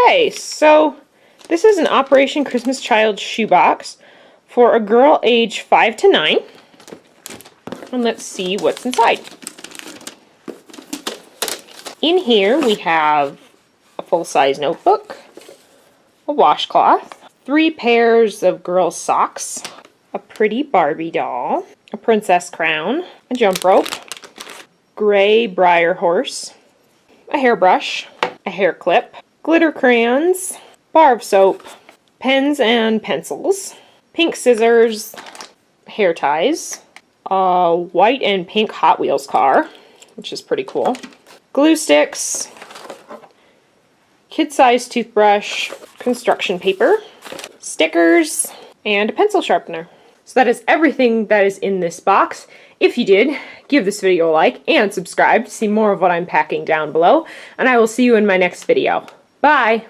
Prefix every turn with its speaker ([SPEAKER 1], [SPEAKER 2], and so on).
[SPEAKER 1] Okay, so this is an Operation Christmas Child Shoebox for a girl age 5 to 9. And let's see what's inside. In here we have a full-size notebook, a washcloth, 3 pairs of girls' socks, a pretty Barbie doll, a princess crown, a jump rope, gray Breyer horse, a hairbrush, a hair clip, glitter crayons, bar of soap, pens and pencils, pink scissors, hair ties, a white and pink Hot Wheels car, which is pretty cool, glue sticks, kid-sized toothbrush, construction paper, stickers, and a pencil sharpener. So that is everything that is in this box. If you did, give this video a like and subscribe to see more of what I'm packing down below, and I will see you in my next video. Bye!